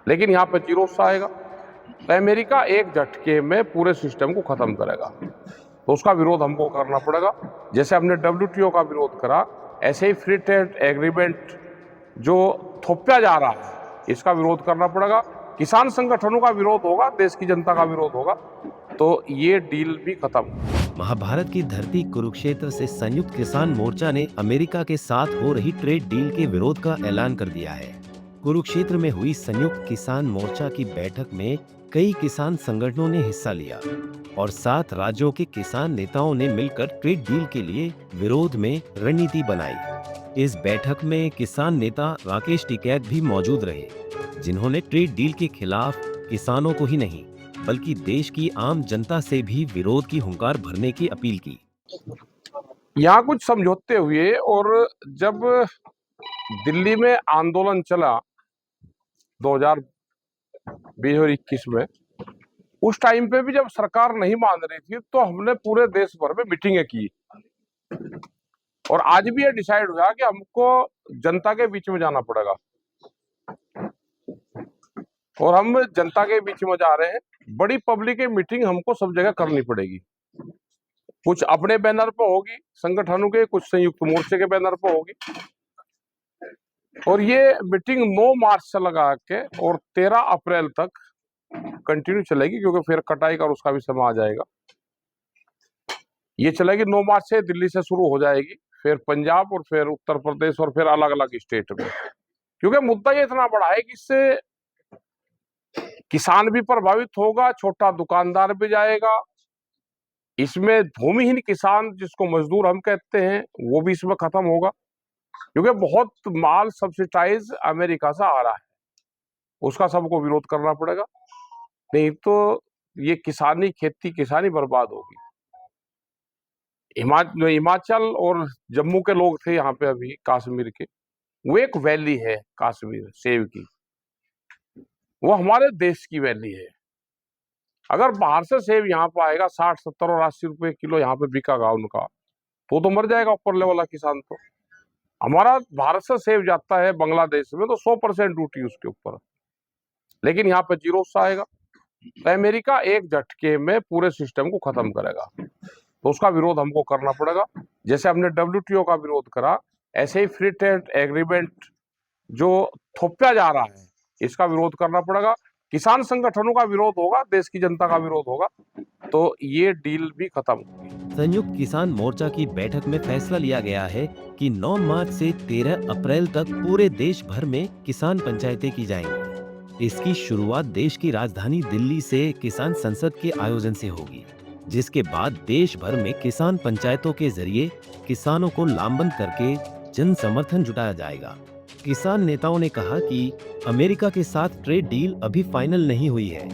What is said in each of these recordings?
लेकिन यहाँ पे जीरो सा आएगा तो अमेरिका एक झटके में पूरे सिस्टम को खत्म करेगा, तो उसका विरोध हमको करना पड़ेगा। जैसे हमने WTO का विरोध करा, ऐसे ही फ्री ट्रेड एग्रीमेंट जो थोपा जा रहा है इसका विरोध करना पड़ेगा। किसान संगठनों का विरोध होगा, देश की जनता का विरोध होगा, तो ये डील भी खत्म। महाभारत की धरती कुरुक्षेत्र से संयुक्त किसान मोर्चा ने अमेरिका के साथ हो रही ट्रेड डील के विरोध का ऐलान कर दिया है। कुरुक्षेत्र में हुई संयुक्त किसान मोर्चा की बैठक में कई किसान संगठनों ने हिस्सा लिया और 7 राज्यों के किसान नेताओं ने मिलकर ट्रेड डील के लिए विरोध में रणनीति बनाई। इस बैठक में किसान नेता राकेश टिकैत भी मौजूद रहे, जिन्होंने ट्रेड डील के खिलाफ किसानों को ही नहीं बल्कि देश की आम जनता से भी विरोध की हुंकार भरने की अपील की। यहाँ कुछ समझौते हुए, और जब दिल्ली में आंदोलन चला 2020 और 21 में, उस टाइम पे भी जब सरकार नहीं मान रही थी तो हमने पूरे देश भर में मीटिंगें की, और आज भी ये डिसाइड हुआ कि हमको जनता के बीच में जाना पड़ेगा, और हम जनता के बीच में जा रहे हैं। बड़ी पब्लिक की मीटिंग हमको सब जगह करनी पड़ेगी, कुछ अपने बैनर पर होगी संगठनों के, कुछ संयुक्त मोर्चे के बैनर पर होगी, और ये मीटिंग 9 मार्च से लगा के और 13 अप्रैल तक कंटिन्यू चलेगी, क्योंकि फिर कटाई का उसका भी समय आ जाएगा। ये चलेगी 9 मार्च से, दिल्ली से शुरू हो जाएगी, फिर पंजाब और फिर उत्तर प्रदेश और फिर अलग अलग स्टेट में, क्योंकि मुद्दा ये इतना बड़ा है कि इससे किसान भी प्रभावित होगा, छोटा दुकानदार भी जाएगा, इसमें भूमिहीन किसान जिसको मजदूर हम कहते हैं वो भी इसमें खत्म होगा, क्योंकि बहुत माल सब्सिडाइज अमेरिका से आ रहा है, उसका सबको विरोध करना पड़ेगा, नहीं तो ये खेती किसानी बर्बाद होगी। हिमाचल और जम्मू के लोग थे यहाँ पे अभी कश्मीर के, वो एक वैली है कश्मीर सेब की, वो हमारे देश की वैली है। अगर बाहर से सेब यहाँ पे आएगा 60, 70 और 80 रुपए किलो यहाँ पे बिकागा उनका, तो मर जाएगा ऊपर लेवल वाला किसान। तो हमारा भारत से सेब जाता है बांग्लादेश में तो 100% ड्यूटी उसके ऊपर, लेकिन यहाँ पे जीरो सा आएगा तो अमेरिका एक झटके में पूरे सिस्टम को खत्म करेगा, तो उसका विरोध हमको करना पड़ेगा। जैसे हमने WTO का विरोध करा, ऐसे ही फ्री ट्रेड एग्रीमेंट जो थोपा जा रहा है इसका विरोध करना पड़ेगा। किसान संगठनों का विरोध होगा, देश की जनता का विरोध होगा, तो ये डील भी खत्म होगी। संयुक्त किसान मोर्चा की बैठक में फैसला लिया गया है कि 9 मार्च से 13 अप्रैल तक पूरे देश भर में किसान पंचायतें की जाएंगी। इसकी शुरुआत देश की राजधानी दिल्ली से किसान संसद के आयोजन से होगी, जिसके बाद देश भर में किसान पंचायतों के जरिए किसानों को लामबंद करके जन समर्थन जुटाया जाएगा। किसान नेताओं ने कहा कि अमेरिका के साथ ट्रेड डील अभी फाइनल नहीं हुई है,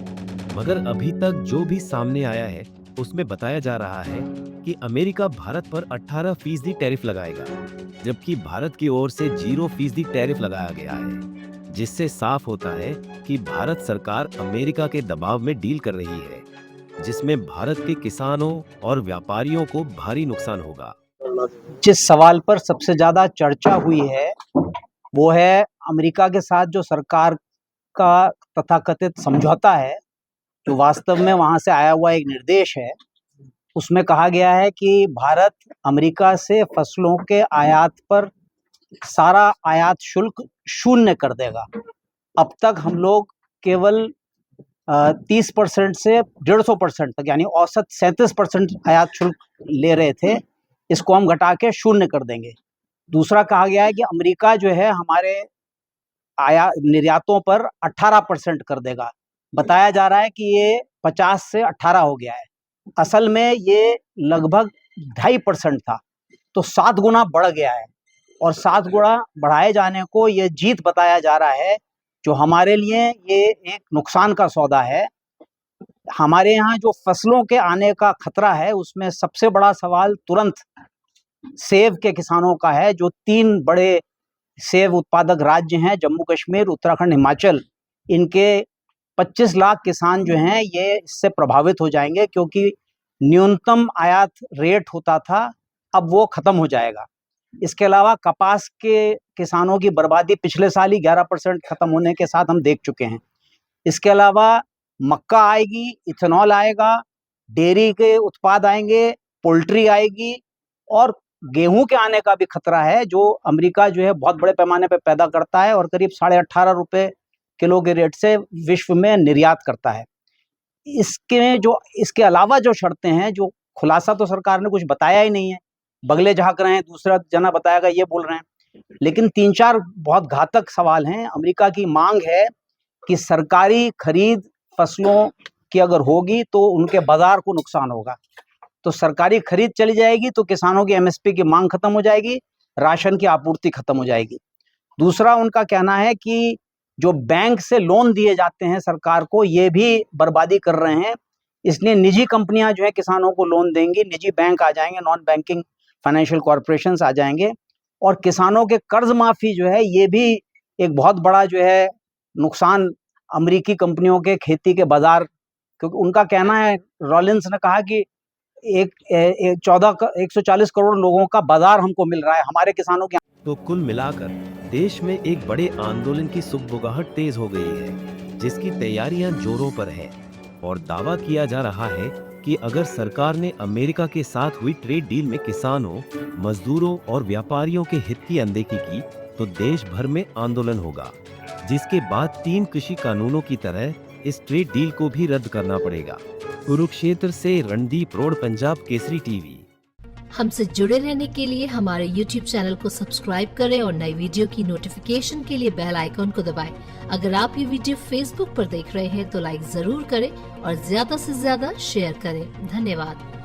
मगर अभी तक जो भी सामने आया है उसमें बताया जा रहा है कि अमेरिका भारत पर 18% टैरिफ लगाएगा, जबकि भारत की ओर से 0% टैरिफ लगाया गया है, जिससे साफ होता है कि भारत सरकार अमेरिका के दबाव में डील कर रही है, जिसमें भारत के किसानों और व्यापारियों को भारी नुकसान होगा। जिस सवाल पर सबसे ज्यादा चर्चा हुई है वो है अमेरिका के साथ जो सरकार का तथाकथित समझौता है, जो वास्तव में वहां से आया हुआ एक निर्देश है। उसमें कहा गया है कि भारत अमेरिका से फसलों के आयात पर सारा आयात शुल्क शून्य कर देगा। अब तक हम लोग केवल 30% से 150% तक, यानी औसत 37% आयात शुल्क ले रहे थे, इसको हम घटा के शून्य कर देंगे। दूसरा कहा गया है कि अमेरिका जो है हमारे निर्यातों पर 18% कर देगा। बताया जा रहा है कि ये 50 से 18 हो गया है, असल में ये लगभग 2.5% था, तो 7 गुना बढ़ गया है, और 7 गुना बढ़ाए जाने को ये जीत बताया जा रहा है, जो हमारे लिए ये एक नुकसान का सौदा है। हमारे यहाँ जो फसलों के आने का खतरा है उसमें सबसे बड़ा सवाल तुरंत सेब के किसानों का है। जो 3 बड़े सेब उत्पादक राज्य हैं, जम्मू कश्मीर, उत्तराखंड, हिमाचल, इनके 25 लाख किसान जो हैं ये इससे प्रभावित हो जाएंगे, क्योंकि न्यूनतम आयात रेट होता था, अब वो खत्म हो जाएगा। इसके अलावा कपास के किसानों की बर्बादी पिछले साल ही 11% खत्म होने के साथ हम देख चुके हैं। इसके अलावा मक्का आएगी, इथेनॉल आएगा, डेयरी के उत्पाद आएंगे, पोल्ट्री आएगी और गेहूं के आने का भी खतरा है, जो अमेरिका जो है बहुत बड़े पैमाने पे पैदा करता है और करीब 18.5 रुपए किलो के रेट से विश्व में निर्यात करता है। इसके अलावा जो शर्तें हैं, जो खुलासा तो सरकार ने कुछ बताया ही नहीं है, बगले झाँक रहे हैं, दूसरा जना बताएगा ये बोल रहे हैं, लेकिन 3-4 बहुत घातक सवाल हैं। अमेरिका की मांग है कि सरकारी खरीद फसलों की अगर होगी तो उनके बाजार को नुकसान होगा, तो सरकारी खरीद चली जाएगी तो किसानों की एमएसपी की मांग खत्म हो जाएगी, राशन की आपूर्ति खत्म हो जाएगी। दूसरा उनका कहना है कि जो बैंक से लोन दिए जाते हैं सरकार को, ये भी बर्बादी कर रहे हैं, इसलिए निजी कंपनियां जो है किसानों को लोन देंगी, निजी बैंक आ जाएंगे, नॉन बैंकिंग फाइनेंशियल कॉर्पोरेशंस आ जाएंगे और किसानों के कर्ज माफी जो है ये भी एक बहुत बड़ा जो है नुकसान अमेरिकी कंपनियों के खेती के बाजार, क्योंकि उनका कहना है, रॉलिंस ने कहा कि 140 करोड़ लोगों का बाजार हमको मिल रहा है हमारे किसानों के। तो कुल मिलाकर देश में एक बड़े आंदोलन की सुगबुगाहट तेज हो गई है, जिसकी तैयारियां जोरों पर है और दावा किया जा रहा है कि अगर सरकार ने अमेरिका के साथ हुई ट्रेड डील में किसानों, मजदूरों और व्यापारियों के हित की अनदेखी की तो देश भर में आंदोलन होगा, जिसके बाद 3 कृषि कानूनों की तरह इस ट्रेड डील को भी रद्द करना पड़ेगा। कुरुक्षेत्र से रणदीप रोड, पंजाब केसरी टीवी। हमसे जुड़े रहने के लिए हमारे YouTube चैनल को सब्सक्राइब करें और नई वीडियो की नोटिफिकेशन के लिए बेल आइकॉन को दबाएं। अगर आप ये वीडियो Facebook पर देख रहे हैं तो लाइक जरूर करें और ज्यादा से ज्यादा शेयर करें। धन्यवाद।